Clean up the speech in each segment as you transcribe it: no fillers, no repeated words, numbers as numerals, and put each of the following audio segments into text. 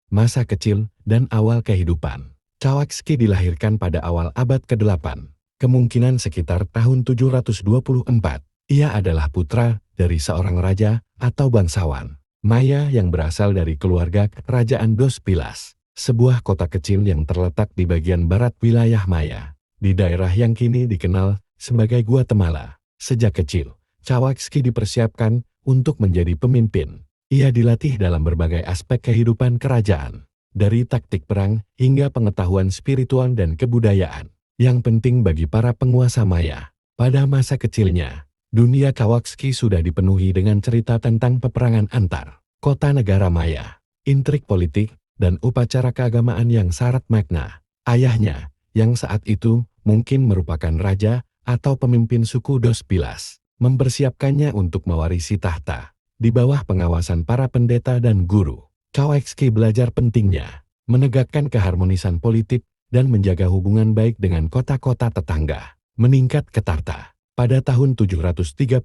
masa kecil, dan awal kehidupan. Chavchavsky dilahirkan pada awal abad ke-8, kemungkinan sekitar tahun 724. Ia adalah putra dari seorang raja atau bangsawan Maya yang berasal dari keluarga Kerajaan Dos Pilas, sebuah kota kecil yang terletak di bagian barat wilayah Maya, di daerah yang kini dikenal sebagai Guatemala. Sejak kecil, Chavchavsky dipersiapkan untuk menjadi pemimpin. Ia dilatih dalam berbagai aspek kehidupan kerajaan, dari taktik perang hingga pengetahuan spiritual dan kebudayaan, yang penting bagi para penguasa Maya. Pada masa kecilnya, dunia Chavchavsky sudah dipenuhi dengan cerita tentang peperangan antar kota negara Maya, intrik politik, dan upacara keagamaan yang syarat makna. Ayahnya, yang saat itu mungkin merupakan raja atau pemimpin suku Dos Pilas, mempersiapkannya untuk mewarisi tahta. Di bawah pengawasan para pendeta dan guru, Chavchavsky belajar pentingnya menegakkan keharmonisan politik dan menjaga hubungan baik dengan kota-kota tetangga. Meningkat ke tahta. Pada tahun 731,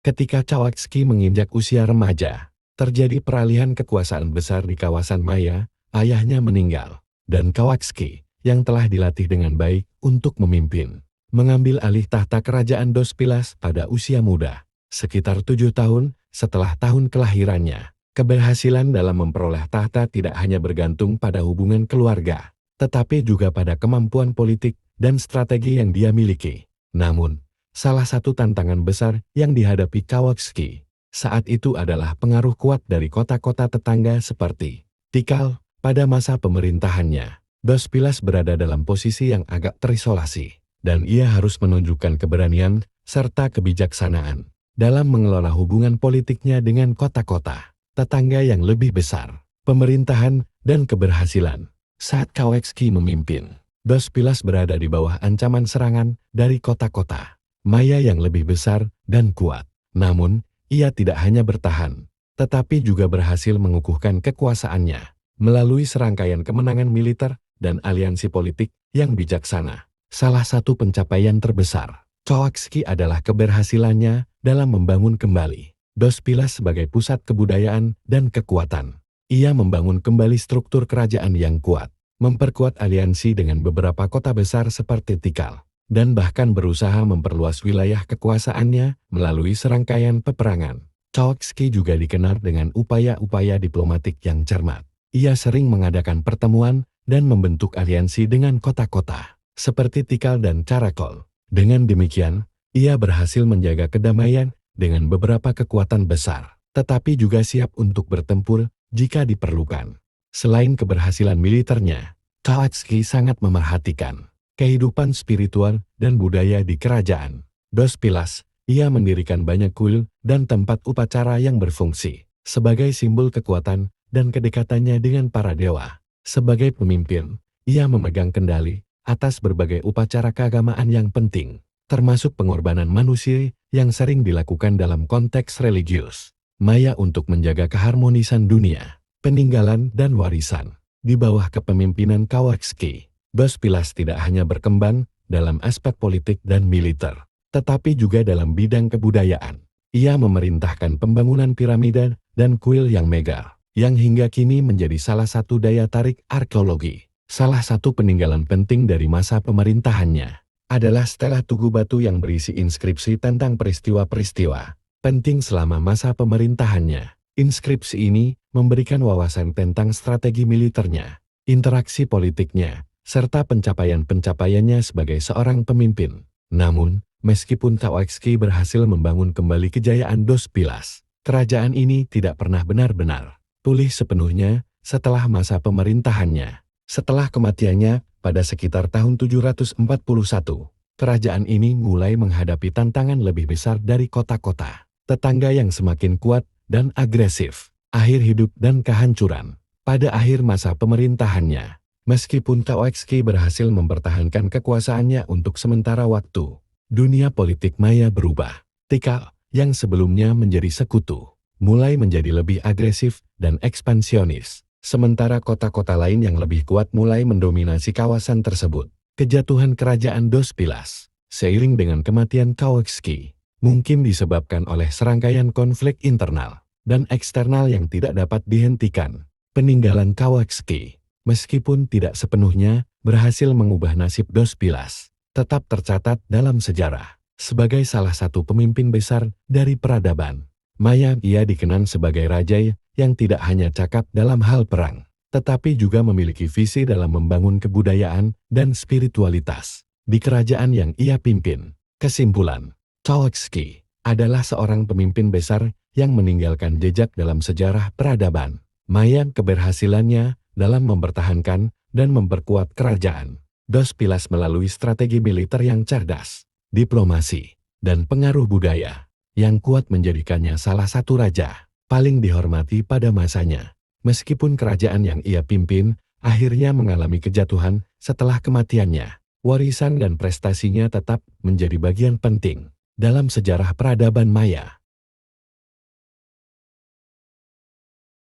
ketika Chavchavsky menginjak usia remaja, terjadi peralihan kekuasaan besar di kawasan Maya. Ayahnya meninggal, dan Chavchavsky, yang telah dilatih dengan baik untuk memimpin, mengambil alih tahta kerajaan Dos Pilas pada usia muda, sekitar 7 tahun setelah tahun kelahirannya. Keberhasilan dalam memperoleh tahta tidak hanya bergantung pada hubungan keluarga, tetapi juga pada kemampuan politik dan strategi yang dia miliki. Namun, salah satu tantangan besar yang dihadapi Chavchavsky saat itu adalah pengaruh kuat dari kota-kota tetangga seperti Tikal. Pada masa pemerintahannya, Dos Pilas berada dalam posisi yang agak terisolasi, dan ia harus menunjukkan keberanian serta kebijaksanaan dalam mengelola hubungan politiknya dengan kota-kota tetangga yang lebih besar. Pemerintahan dan keberhasilan. Saat Chavchavsky memimpin, Dos Pilas berada di bawah ancaman serangan dari kota-kota Maya yang lebih besar dan kuat. Namun, ia tidak hanya bertahan, tetapi juga berhasil mengukuhkan kekuasaannya melalui serangkaian kemenangan militer dan aliansi politik yang bijaksana. Salah satu pencapaian terbesar Chavchavsky adalah keberhasilannya dalam membangun kembali Dos Pilas sebagai pusat kebudayaan dan kekuatan. Ia membangun kembali struktur kerajaan yang kuat, memperkuat aliansi dengan beberapa kota besar seperti Tikal, dan bahkan berusaha memperluas wilayah kekuasaannya melalui serangkaian peperangan. Chavchavsky juga dikenal dengan upaya-upaya diplomatik yang cermat. Ia sering mengadakan pertemuan dan membentuk aliansi dengan kota-kota seperti Tikal dan Charakol. Dengan demikian, ia berhasil menjaga kedamaian dengan beberapa kekuatan besar, tetapi juga siap untuk bertempur jika diperlukan. Selain keberhasilan militernya, Chavchavsky sangat memerhatikan kehidupan spiritual dan budaya di kerajaan Dos Pilas. Ia mendirikan banyak kuil dan tempat upacara yang berfungsi sebagai simbol kekuatan dan kedekatannya dengan para dewa. Sebagai pemimpin, ia memegang kendali atas berbagai upacara keagamaan yang penting, termasuk pengorbanan manusia yang sering dilakukan dalam konteks religius Maya untuk menjaga keharmonisan dunia, peninggalan dan warisan. Di bawah kepemimpinan Chavchavsky, Dos Pilas tidak hanya berkembang dalam aspek politik dan militer, tetapi juga dalam bidang kebudayaan. Ia memerintahkan pembangunan piramida dan kuil yang megah, yang hingga kini menjadi salah satu daya tarik arkeologi. Salah satu peninggalan penting dari masa pemerintahannya adalah stela tugu batu yang berisi inskripsi tentang peristiwa-peristiwa penting selama masa pemerintahannya. Inskripsi ini memberikan wawasan tentang strategi militernya, interaksi politiknya, serta pencapaian-pencapaiannya sebagai seorang pemimpin. Namun, meskipun Chavchavsky berhasil membangun kembali kejayaan Dos Pilas, kerajaan ini tidak pernah benar-benar pulih sepenuhnya setelah masa pemerintahannya. Setelah kematiannya pada sekitar tahun 741, kerajaan ini mulai menghadapi tantangan lebih besar dari kota-kota tetangga yang semakin kuat dan agresif. Akhir hidup dan kehancuran. Pada akhir masa pemerintahannya, meskipun Chavchavsky berhasil mempertahankan kekuasaannya untuk sementara waktu, dunia politik Maya berubah. Tikal, yang sebelumnya menjadi sekutu, mulai menjadi lebih agresif dan ekspansionis. Sementara kota-kota lain yang lebih kuat mulai mendominasi kawasan tersebut. Kejatuhan kerajaan Dos Pilas, seiring dengan kematian Chavchavsky, mungkin disebabkan oleh serangkaian konflik internal dan eksternal yang tidak dapat dihentikan. Peninggalan Kauaxki, meskipun tidak sepenuhnya berhasil mengubah nasib Dos Pilas, tetap tercatat dalam sejarah sebagai salah satu pemimpin besar dari peradaban Maya. Ia dikenang sebagai raja yang tidak hanya cakap dalam hal perang, tetapi juga memiliki visi dalam membangun kebudayaan dan spiritualitas di kerajaan yang ia pimpin. Kesimpulan, Kauaxki adalah seorang pemimpin besar yang meninggalkan jejak dalam sejarah peradaban Maya. Keberhasilannya dalam mempertahankan dan memperkuat kerajaan Dos Pilas melalui strategi militer yang cerdas, diplomasi, dan pengaruh budaya yang kuat menjadikannya salah satu raja paling dihormati pada masanya. Meskipun kerajaan yang ia pimpin akhirnya mengalami kejatuhan setelah kematiannya, warisan dan prestasinya tetap menjadi bagian penting dalam sejarah peradaban Maya.